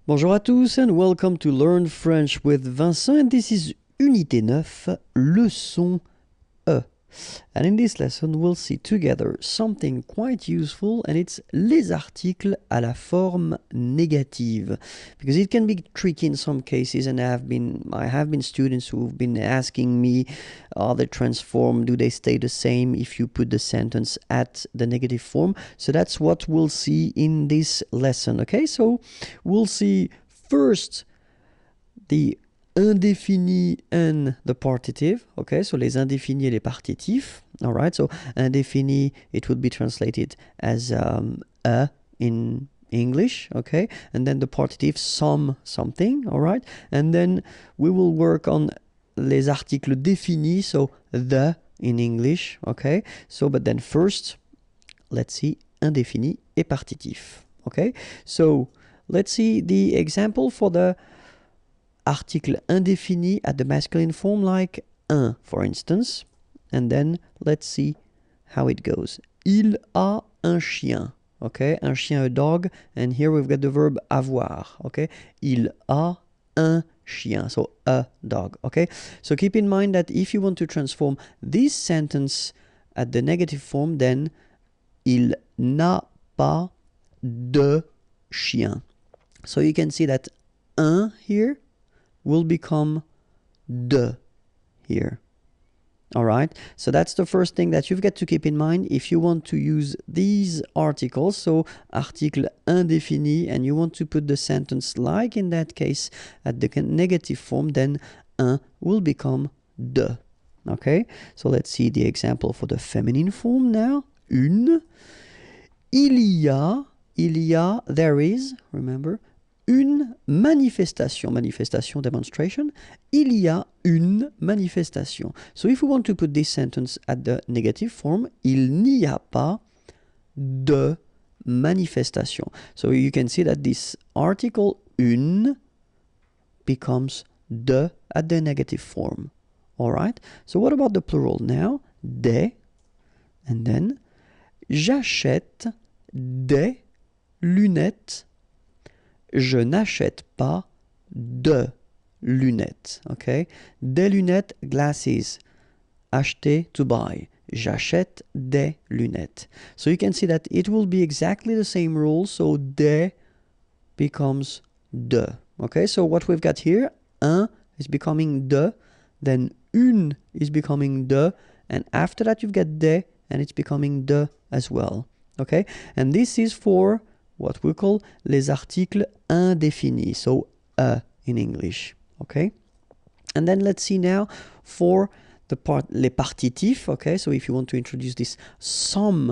Bonjour à tous and welcome to Learn French with Vincent, and this is Unité 9, leçon E. And in this lesson we'll see together something quite useful, and it's les articles à la forme négative, because it can be tricky in some cases, and I have been students who've been asking me, are they transformed, do they stay the same if you put the sentence at the negative form? So that's what we'll see in this lesson. Okay, so we'll see first the indéfini and the partitive. Okay, so les indéfinis et les partitifs. All right, so indéfini, it would be translated as a in English. Okay, and then the partitive, something. All right, and then we will work on les articles définis, so the in English. Okay, so but then first, let's see indéfini et partitif. Okay, so let's see the example for the article indéfini at the masculine form, like un, for instance. And then let's see how it goes. Il a un chien. Okay, un chien, a dog. And here we've got the verb avoir. Okay, il a un chien. So a dog. Okay, so keep in mind that if you want to transform this sentence at the negative form, then il n'a pas de chien. So you can see that un here will become de here. All right, so that's the first thing that you've got to keep in mind if you want to use these articles. So article indéfini, and you want to put the sentence like in that case at the negative form, then un will become de. Okay, so let's see the example for the feminine form now. Une. Il y a, there is, remember, une manifestation, demonstration. Il y a une manifestation. So if we want to put this sentence at the negative form, il n'y a pas de manifestation. So you can see that this article une becomes de at the negative form. All right. So what about the plural now? Des, and then j'achète des lunettes. Je n'achète pas de lunettes. Okay? Des lunettes, glasses. Acheter, to buy. J'achète des lunettes. So you can see that it will be exactly the same rule. So des becomes de. Okay? So what we've got here, un is becoming de, then une is becoming de, and after that you've got des, and it's becoming de as well. Okay? And this is for what we call les articles indéfinis, so a in English. Okay? And then let's see now for the les partitifs. Okay? So if you want to introduce this something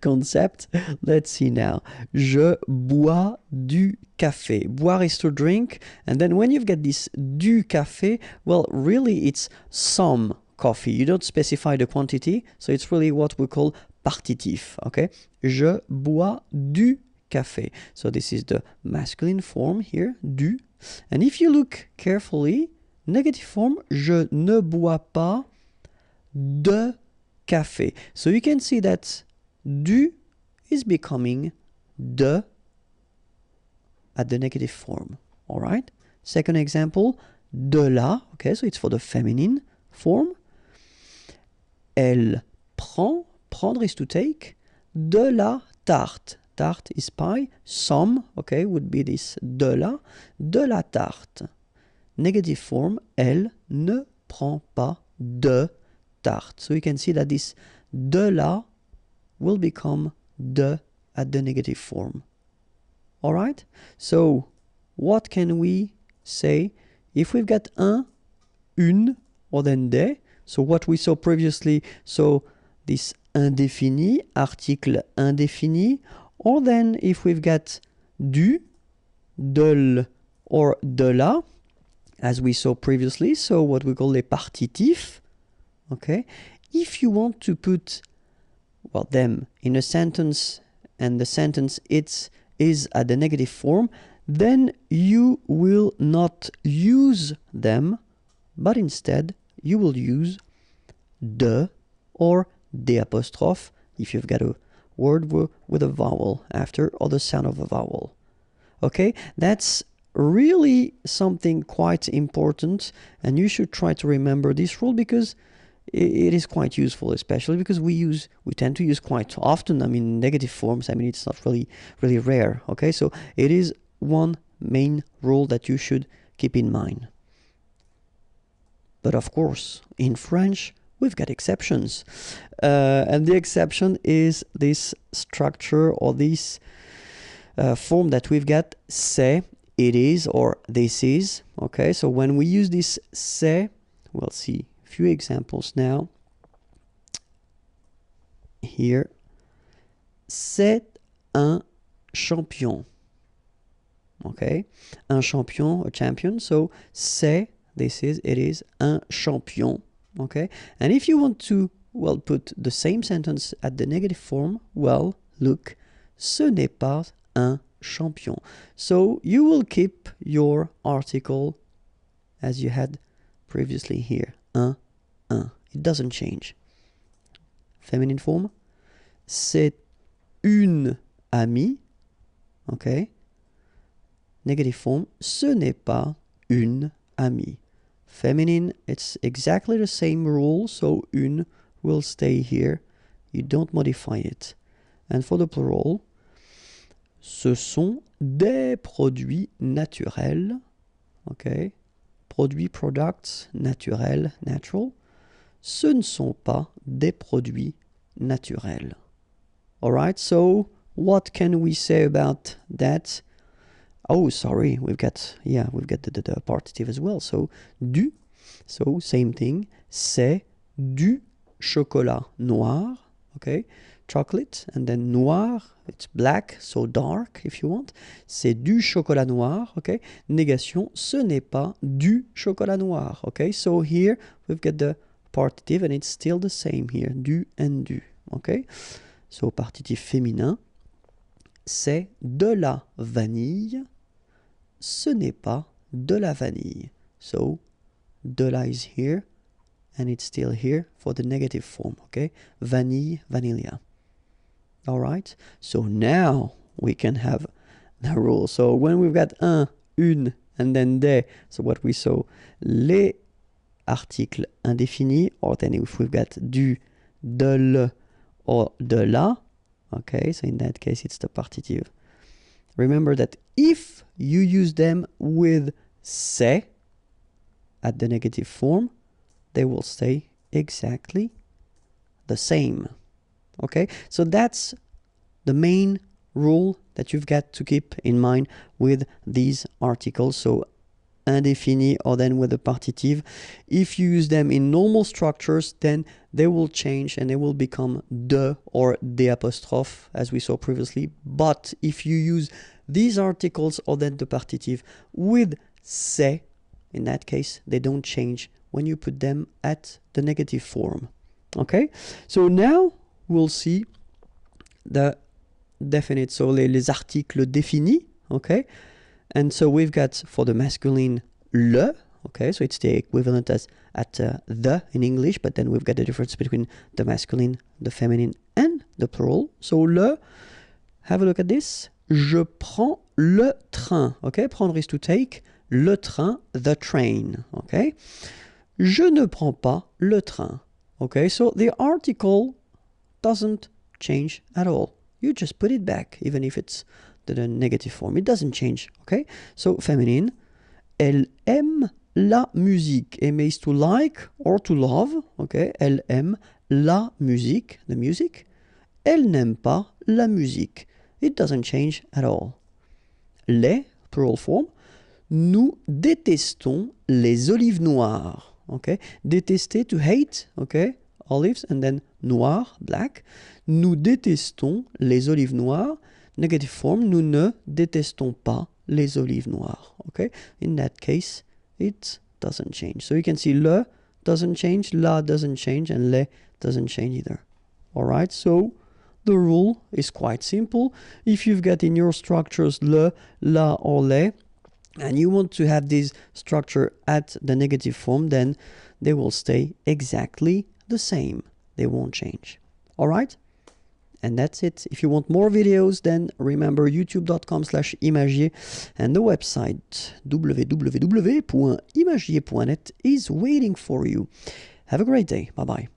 concept, let's see now. Je bois du café. Boire is to drink, and then when you've got this du café, well, really it's some coffee. You don't specify the quantity, so it's really what we call partitif. Okay? Je bois du café. So this is the masculine form here, du. And if you look carefully, negative form, je ne bois pas de café. So you can see that du is becoming de at the negative form. All right? Second example, de la. Okay, so it's for the feminine form. Elle prend, prendre is to take, de la tarte. Tarte is pie. Some, okay, would be this de la tarte. Negative form, elle ne prend pas de tarte. So you can see that this de la will become de at the negative form. All right? So what can we say if we've got un, une, or then des? So what we saw previously, so this indéfini, article indéfini, or then if we've got du, de, or de la, as we saw previously, so what we call les partitifs. Okay, if you want to put, well, them in a sentence, and the sentence is at the negative form, then you will not use them, but instead you will use de or des apostrophe if you've got a word with a vowel after or the sound of a vowel. Okay, that's really something quite important, and you should try to remember this rule because it is quite useful, especially because we tend to use quite often. I mean, negative forms. I mean, it's not really rare. Okay, so it is one main rule that you should keep in mind. But of course, in French, we've got exceptions, and the exception is this structure or this form that we've got, c'est, it is, or this is. Okay, so when we use this c'est, we'll see a few examples now. Here, c'est un champion. Okay, un champion, a champion. So c'est, this is, it is, un champion. Okay, and if you want to, well, put the same sentence at the negative form, well, look, ce n'est pas un champion. So you will keep your article as you had previously here, un. It doesn't change. Feminine form, c'est une amie. Okay. Negative form, ce n'est pas une amie. Feminine, it's exactly the same rule, so une will stay here. You don't modify it. And for the plural, ce sont des produits naturels. Okay. Produits, products, naturels, natural. Ce ne sont pas des produits naturels. All right, so what can we say about that? Oh, sorry, we've got the partitive as well. So, du, so same thing. C'est du chocolat noir. Okay, chocolate, and then noir, it's black, so dark if you want. C'est du chocolat noir. Okay, négation, ce n'est pas du chocolat noir. Okay, so here we've got the partitive and it's still the same here, du and du. Okay, so partitif féminin, c'est de la vanille. Ce n'est pas de la vanille. So, de la is here, and it's still here for the negative form, okay? Vanille, vanilla. All right? So now we can have the rule. So when we've got un, une, and then des, so what we saw, les articles indéfinis, or then if we've got du, de le, or de la, okay? So in that case, it's the partitive. Remember that if you use them with c'est at the negative form, they will stay exactly the same. Okay, so that's the main rule that you've got to keep in mind with these articles. So indéfini or then with the partitive. If you use them in normal structures, then they will change and they will become de or des apostrophe as we saw previously. But if you use these articles or then the partitive with c'est, in that case, they don't change when you put them at the negative form. Okay, so now we'll see the definite, so les articles définis. Okay, and so we've got for the masculine le. Okay, so it's the equivalent as at the in English, but then we've got the difference between the masculine, the feminine, and the plural. So le, have a look at this. Je prends le train. Okay, prendre is to take. Le train, the train. Okay, je ne prends pas le train. Okay, so the article doesn't change at all. You just put it back, even if it's the negative form. It doesn't change. Okay, so feminine. Elle aime la musique. Aimer is to like or to love. Okay, elle aime la musique, the music. Elle n'aime pas la musique. It doesn't change at all. Les, plural form. Nous détestons les olives noires. Okay, détester, to hate. Okay, olives, and then noir, black. Nous détestons les olives noires. Negative form. Nous ne détestons pas les olives noires. Okay, in that case, it doesn't change. So you can see le doesn't change, la doesn't change, and les doesn't change either. All right, so the rule is quite simple. If you've got in your structures le, la, or les, and you want to have this structure at the negative form, then they will stay exactly the same. They won't change. All right? And that's it. If you want more videos, then remember youtube.com/imagier and the website www.imagier.net is waiting for you. Have a great day. Bye-bye.